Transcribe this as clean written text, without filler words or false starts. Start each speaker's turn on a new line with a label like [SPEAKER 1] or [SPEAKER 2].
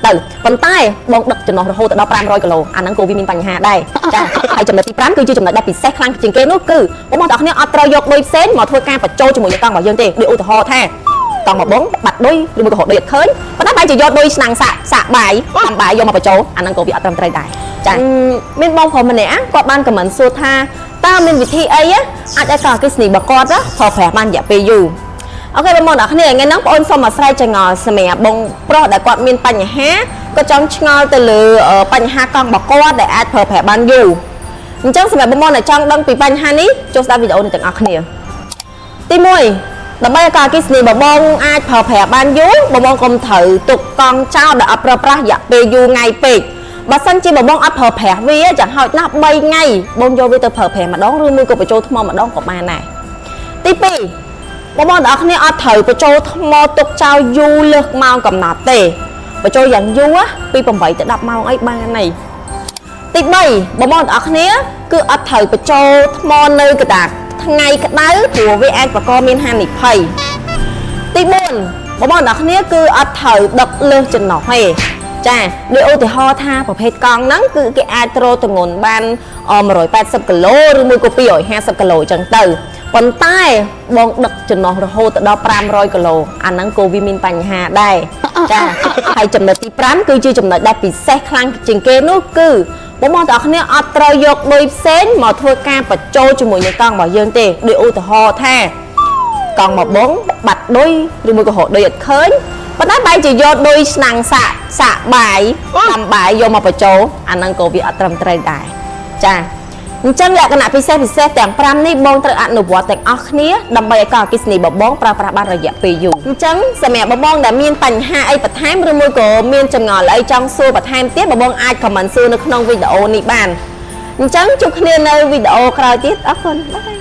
[SPEAKER 1] ទៅប៉ុន្តែបងដឹកចំណុះរហូតដល់500គីឡូអាហ្នឹងក៏វាមានបញ្ហាដែរចាហើយចំណុចទី5គឺជាចំណុចដែលពិសេសខ្លាំងជាងគេនោះគឺបងប្អូនទាំងអស់គ្នាអត់ត្រូវយកឌុយផ្សេងមកធ្វើការបញ្ចូលជាមួយនឹងកង់របស់យើងទេដូចឧទាហរណ៍ថាកង់មកបងបាត់ឌុយឬមួយក៏រកឌុយអត់ឃើញប៉ុន្តែបែរជាយកឌុយឆ្នាំងសាក់បាយតាមបាយយកមកបញ្ចូលអាហ្នឹងក៏វាអត់ត្រឹមត្រូវដែរចាមានបងប្រុសម្នាក់គាត់បានខមមិនសួរថាតើមានវិធីអីអាចឲ្យកង់អគ្គិសនីរបស់គាត់ប្រើប្រាស់បានរយៈពេលយូរអូខេបងប្អូនអ្នកគ្នាថ្ងៃហ្នឹងបងអូនសូមអាស្រ័យចង្អល់សម្រាប់បងប្រុសដែលគាត់មានបញ្ហាគាត់ចង់ឆ្ងល់ទៅលើបញ្ហាកង់របស់គាត់ដែលអាចប្រើប្រាស់បានយូរអញ្ចឹងសម្រាប់បងប្អូនដែលចង់ដឹងពីបញ្ហានេះចូលស្ដាប់វីដេអូនេះទាំងអស់គ្នាទី1ដើម្បីឲ្យកង់អគ្គិសនីរបស់បងអាចប្រើប្រាស់បានយូរបងកុំត្រូវទុកកង់ចោលដែលអត់ប្រើប្រាស់រយៈពេលយូរថ្ងៃពេកបើសិនជាបងអត់ប្រើប្រាស់វាchẳngហោចណាស់3ថ្ងៃបងយកវាទៅប្រើប្រាស់ម្ដងឬមួយក៏បញ្ចូលថ្មម្ដងក៏បានដែរទី2បងប្អូនទាំងអស់គ្នាអត់ត្រូវបញ្ចូលថ្មទុកចោលយូរលើសម៉ោងកំណត់ទេបញ្ចូលយ៉ាងយូរពី8ទៅ10ម៉ោងអីបានហើយទី3បងប្អូនទាំងអស់គ្នាគឺអត់ត្រូវបញ្ចូលថ្មនៅកតាថ្ងៃក្តៅព្រោះវាអាចបង្កមានហានិភ័យទី4បងប្អូនទាំងអស់គ្នាគឺអត់ត្រូវដឹកលើសចំណុះទេចាដូចឧទាហរណ៍ថាប្រភេទកង់ហ្នឹងគឺគេអាចទ្រទម្ងន់បាន180គីឡូឬមួយក៏250គីឡូអញ្ចឹងទៅប៉ុន្តែបងដឹកចំណុះរហូតដល់500គីឡូអាហ្នឹងក៏វាមានបញ្ហាដែរចាហើយចំណុចទី5គឺជាចំណុចដែលពិសេសខ្លាំងជាងគេនោះគឺបងប្អូនទាំងអស់គ្នាអត់ត្រូវយកឌុយផ្សេងមកធ្វើការបញ្ចូលជាមួយនឹងកង់របស់យើងទេដូចឧទាហរណ៍ថាកង់មកបងបាត់ឌុយឬមួយក៏រកឌុយអត់ឃើញប៉ុន្តែបែរជាយកឌុយឆ្នាំងសាក់បាយតាមបាយយកមកបញ្ចូលអាហ្នឹងក៏វាអត់ត្រឹមត្រូវដែរចាអញ្ចឹងលក្ខណៈពិសេសទាំង5នេះបងត្រូវអនុវត្តទាំងអស់គ្នាដើម្បីឲ្យកង់អគ្គិសនីរបស់បងប្រើប្រាស់បានរយៈពេលយូរអញ្ចឹងសម្រាប់បងដែលមានបញ្ហាអីបន្ថែមឬមួយក៏មានចម្ងល់អីចង់សួរបន្ថែមទៀតបងអាចខមមិនសួរនៅក្នុងវីដេអូនេះបានអញ្ចឹងជួបគ្នានៅវីដេអូក្រោយទៀតអរគុណបាយ